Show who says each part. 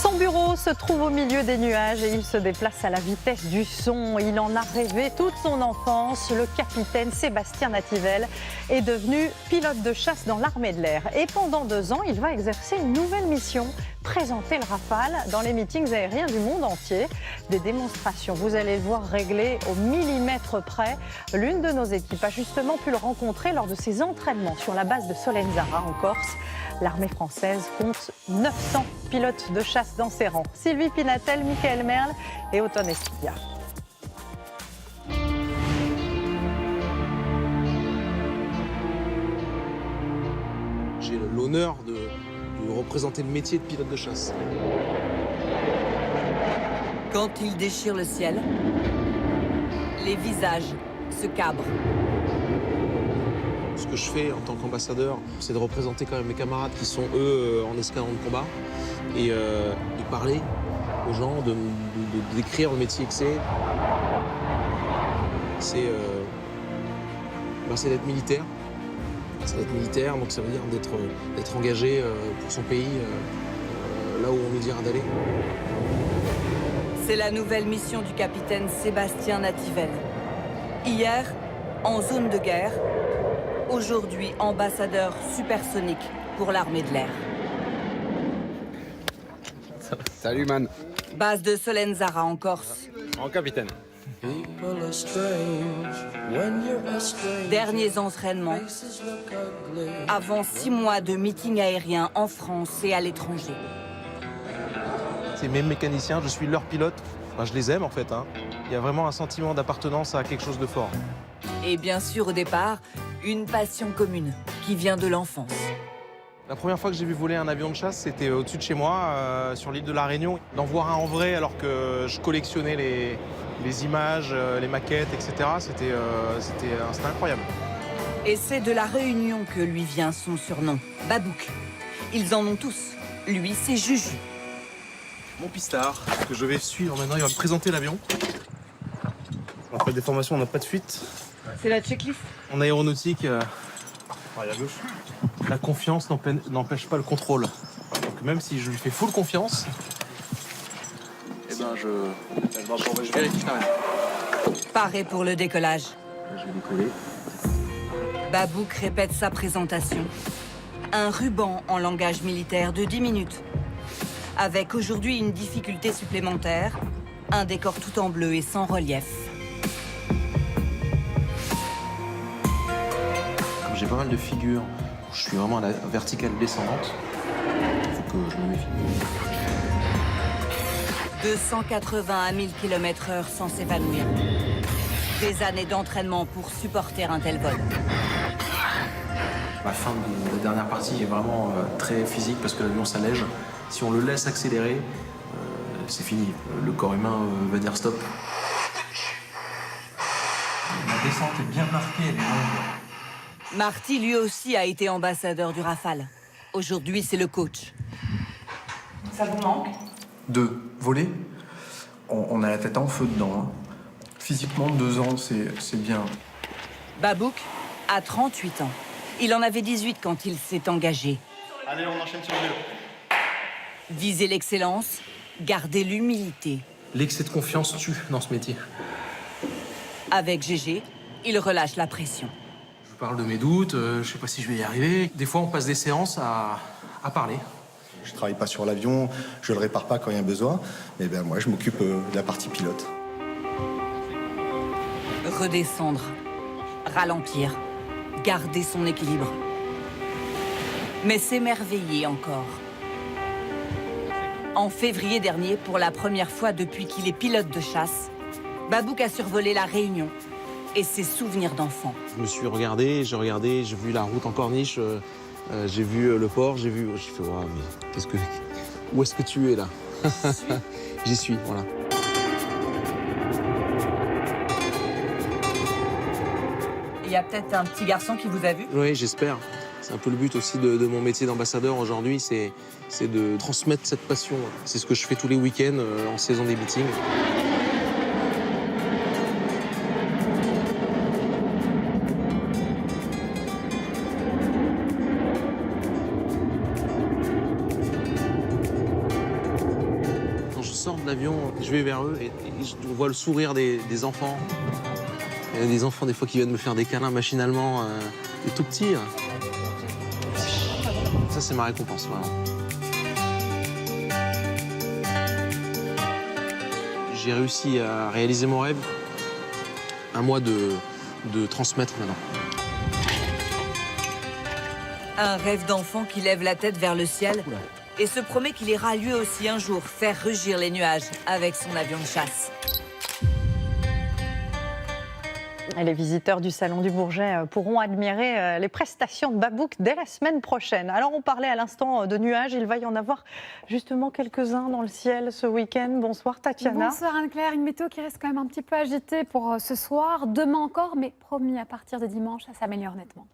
Speaker 1: Son bureau se trouve au milieu des nuages et il se déplace à la vitesse du son. Il en a rêvé toute son enfance. Le capitaine Sébastien Nativelle est devenu pilote de chasse dans l'armée de l'air. Et pendant 2 ans, il va exercer une nouvelle mission, présenter le Rafale dans les meetings aériens du monde entier. Des démonstrations, vous allez le voir, réglées au millimètre près. L'une de nos équipes a justement pu le rencontrer lors de ses entraînements sur la base de Solenzara en Corse. L'armée française compte 900 pilotes de chasse dans ses rangs. Sylvie Pinatel, Michael Merle et Oton Esquilla.
Speaker 2: J'ai l'honneur de représenter le métier de pilote de chasse.
Speaker 3: Quand il déchire le ciel, les visages se cabrent.
Speaker 2: Ce que je fais en tant qu'ambassadeur, c'est de représenter quand même mes camarades qui sont, eux, en escadron de combat et de parler aux gens, de décrire le métier que c'est. C'est d'être militaire. C'est d'être militaire, donc ça veut dire d'être engagé pour son pays, là où on nous dira d'aller.
Speaker 3: C'est la nouvelle mission du capitaine Sébastien Nativelle. Hier, en zone de guerre. Aujourd'hui, ambassadeur supersonique pour l'armée de l'air.
Speaker 4: Salut, man.
Speaker 3: Base de Solenzara en Corse.
Speaker 4: En capitaine.
Speaker 3: Derniers entraînements avant 6 mois de meeting aérien en France et à l'étranger.
Speaker 2: C'est mes mécaniciens, je suis leur pilote. Enfin, je les aime en fait. Il y a vraiment un sentiment d'appartenance à quelque chose de fort.
Speaker 3: Et bien sûr, au départ, une passion commune qui vient de l'enfance.
Speaker 2: La première fois que j'ai vu voler un avion de chasse, c'était au-dessus de chez moi, sur l'île de la Réunion. D'en voir un en vrai alors que je collectionnais les images, les maquettes, etc. C'était incroyable.
Speaker 3: Et c'est de la Réunion que lui vient son surnom, Babouk. Ils en ont tous. Lui, c'est Juju.
Speaker 2: Mon pistard, que je vais suivre maintenant, il va me présenter l'avion. On fait des formations, on n'a pas de fuite.
Speaker 3: C'est la checklist.
Speaker 2: En aéronautique, la confiance n'empêche pas le contrôle. Donc même si je lui fais full confiance, eh ben je vérifie quand même.
Speaker 3: Paré pour le décollage.
Speaker 2: Je vais décoller.
Speaker 3: Babouk répète sa présentation. Un ruban en langage militaire de 10 minutes. Avec aujourd'hui une difficulté supplémentaire, un décor tout en bleu et sans relief.
Speaker 2: Comme j'ai pas mal de figures, je suis vraiment à la verticale descendante, il faut que je me méfie.
Speaker 3: 280 à 1000 km/h sans s'évanouir. Des années d'entraînement pour supporter un tel vol.
Speaker 2: La fin de la dernière partie est vraiment très physique parce que l'avion s'allège. Si on le laisse accélérer, c'est fini. Le corps humain va dire stop. La descente est bien marquée, elle est longue.
Speaker 3: Marty, lui aussi, a été ambassadeur du Rafale. Aujourd'hui, c'est le coach. Ça vous manque?
Speaker 5: De voler, on a la tête en feu dedans. Physiquement, 2 ans, c'est bien.
Speaker 3: Babouk a 38 ans. Il en avait 18 quand il s'est engagé.
Speaker 2: Allez, on enchaîne sur le jeu.
Speaker 3: Viser l'excellence, garder l'humilité.
Speaker 2: L'excès de confiance tue dans ce métier.
Speaker 3: Avec GG, il relâche la pression.
Speaker 2: Je parle de mes doutes, je sais pas si je vais y arriver. Des fois, on passe des séances à parler.
Speaker 6: Je travaille pas sur l'avion, je le répare pas quand il y a besoin. Mais ben moi, je m'occupe de la partie pilote.
Speaker 3: Redescendre, ralentir, garder son équilibre. Mais s'émerveiller encore. En février dernier, pour la première fois depuis qu'il est pilote de chasse, Babouk a survolé la Réunion et ses souvenirs d'enfant.
Speaker 2: Je me suis regardé, j'ai vu la route en corniche, j'ai vu le port, j'ai fait waouh, mais où est-ce que tu es là? J'y suis, voilà.
Speaker 3: Il y a peut-être un petit garçon qui vous a vu?
Speaker 2: Oui, j'espère. C'est un peu le but aussi de mon métier d'ambassadeur aujourd'hui, c'est de transmettre cette passion. C'est ce que je fais tous les week-ends en saison des meetings. l'avion, je vais vers eux et on voit le sourire des enfants. Il y a des enfants des fois qui viennent me faire des câlins machinalement, des tout petits. Ça, c'est ma récompense, vraiment. J'ai réussi à réaliser mon rêve. À moi de transmettre maintenant.
Speaker 3: Un rêve d'enfant qui lève la tête vers le ciel et se promet qu'il ira lui aussi un jour faire rugir les nuages avec son avion de chasse.
Speaker 1: Et les visiteurs du Salon du Bourget pourront admirer les prestations de Babouk dès la semaine prochaine. Alors on parlait à l'instant de nuages, il va y en avoir justement quelques-uns dans le ciel ce week-end. Bonsoir Tatiana.
Speaker 7: Bonsoir Anne-Claire, une météo qui reste quand même un petit peu agitée pour ce soir, demain encore, mais promis à partir de dimanche, ça s'améliore nettement.